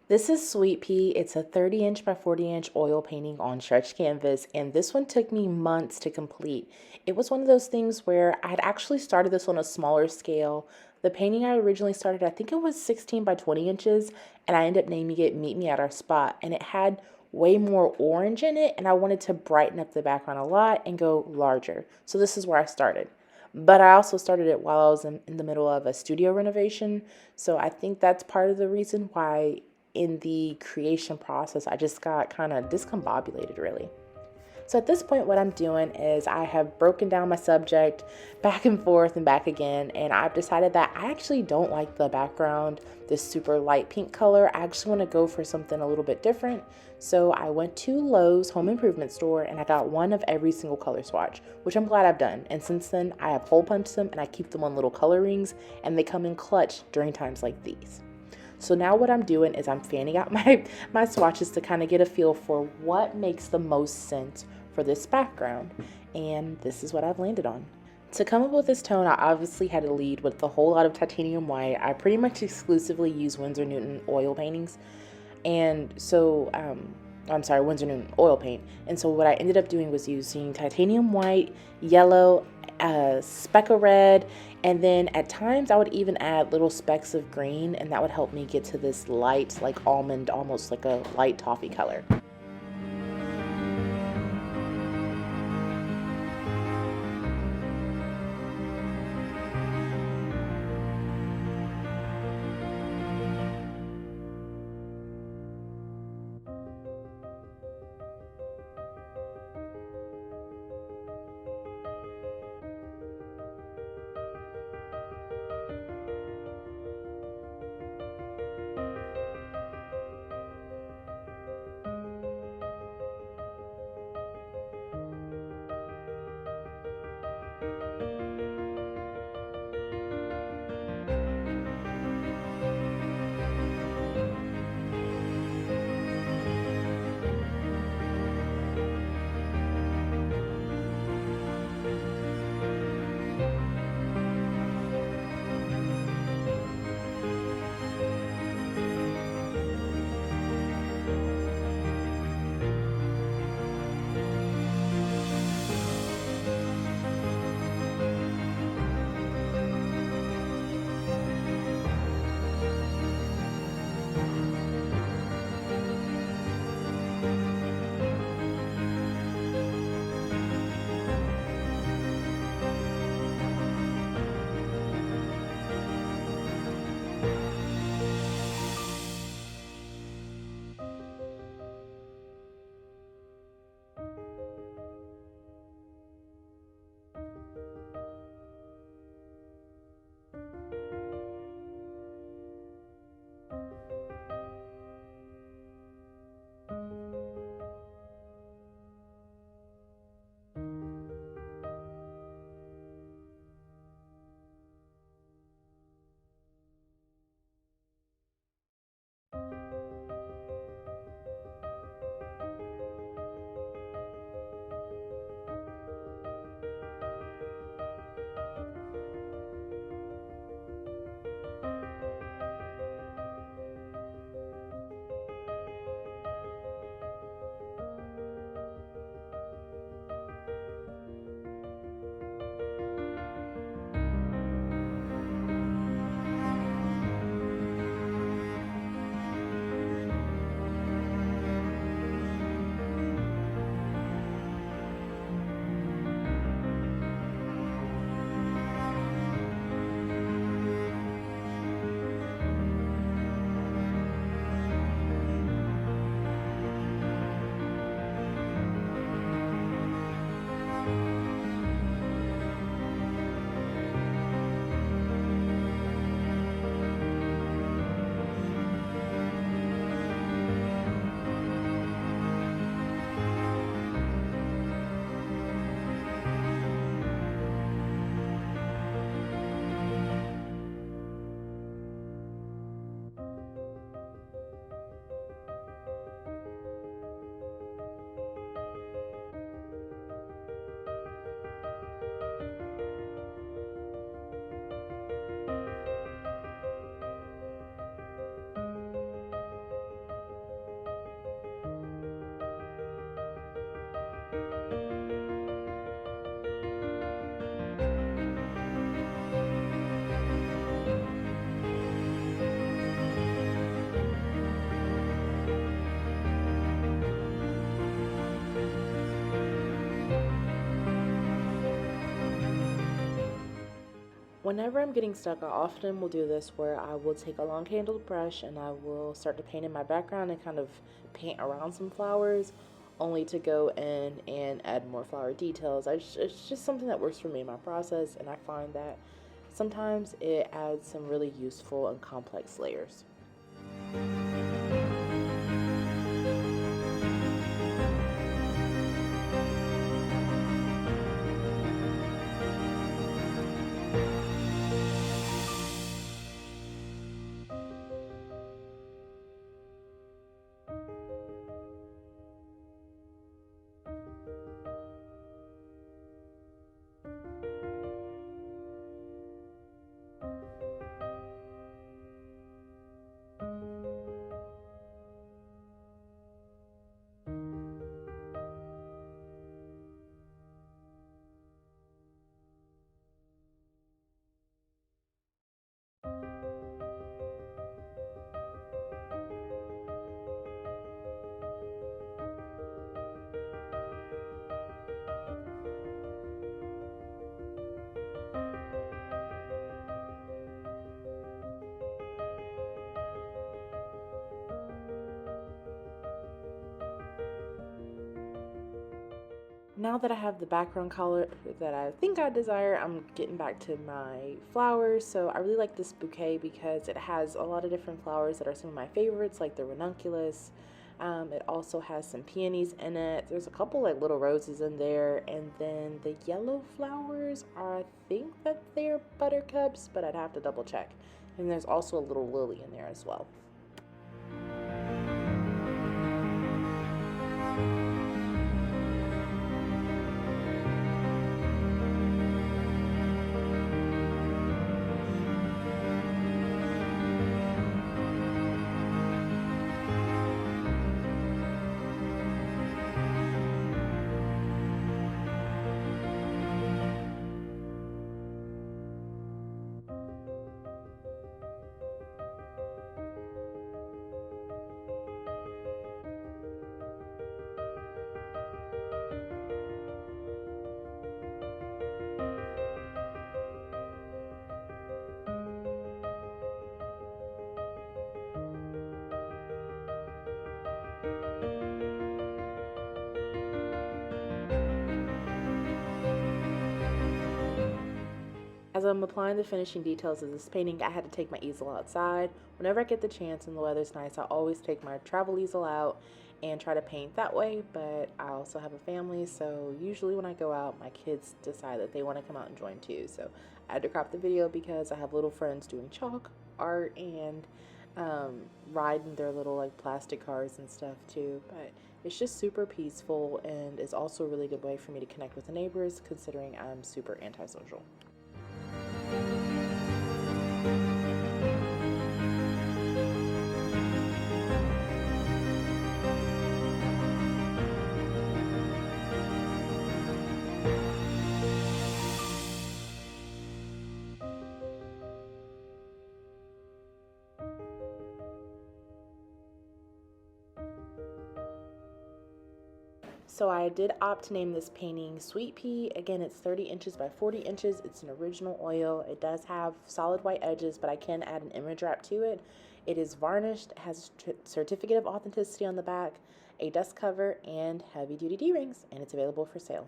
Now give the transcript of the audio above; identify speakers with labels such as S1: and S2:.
S1: This is Sweet Pea. It's a 30-inch by 40-inch oil painting on stretch canvas, and this one took me months to complete. It was one of those things where I'd actually started this on a smaller scale. The painting I originally started, I think it was 16 by 20 inches, and I ended up naming it Meet Me at Our Spot, and it had way more orange in it, and I wanted to brighten up the background a lot and go larger. So this is where I started. But I also started it while I was in the middle of a studio renovation. So I think that's part of the reason why in the creation process I just got kind of discombobulated, really. So at this point, what I'm doing is I have broken down my subject back and forth and back again, and I've decided that I actually don't like the background, this super light pink color. I actually want to go for something a little bit different. So I went to Lowe's home improvement store and I got one of every single color swatch, which I'm glad I've done. And since then, I have hole punched them and I keep them on little color rings, and they come in clutch during times like these. So now what I'm doing is I'm fanning out my swatches to kind of get a feel for what makes the most sense for this background. And this is what I've landed on. To come up with this tone, I obviously had to lead with a whole lot of titanium white. I pretty much exclusively use Winsor and Newton oil paintings. And so, I'm sorry, Winsor and Newton oil paint. And so what I ended up doing was using titanium white, yellow, a speck of red, and then at times I would even add little specks of green, and that would help me get to this light, like almond, almost like a light toffee color. Whenever I'm getting stuck, I often will do this where I will take a long handled brush and I will start to paint in my background and kind of paint around some flowers, only to go in and add more flower details. It's just something that works for me in my process, and I find that sometimes it adds some really useful and complex layers. Now that I have the background color that I think I desire, I'm getting back to my flowers. So I really like this bouquet because it has a lot of different flowers that are some of my favorites, like the ranunculus. It also has some peonies in it. There's a couple like little roses in there, and then the yellow flowers are, I think that they're buttercups, but I'd have to double check. And there's also a little lily in there as well. As I'm applying the finishing details of this painting, I had to take my easel outside. Whenever I get the chance and the weather's nice, I always take my travel easel out and try to paint that way, but I also have a family, so usually when I go out, my kids decide that they want to come out and join too. So I had to crop the video because I have little friends doing chalk art and riding their little like plastic cars and stuff too. But it's just super peaceful and is also a really good way for me to connect with the neighbors, considering I'm super antisocial. So I did opt to name this painting Sweet Pea. Again, it's 30 inches by 40 inches. It's an original oil. It does have solid white edges, but I can add an image wrap to it. It is varnished, has a certificate of authenticity on the back, a dust cover, and heavy duty D-rings, and it's available for sale.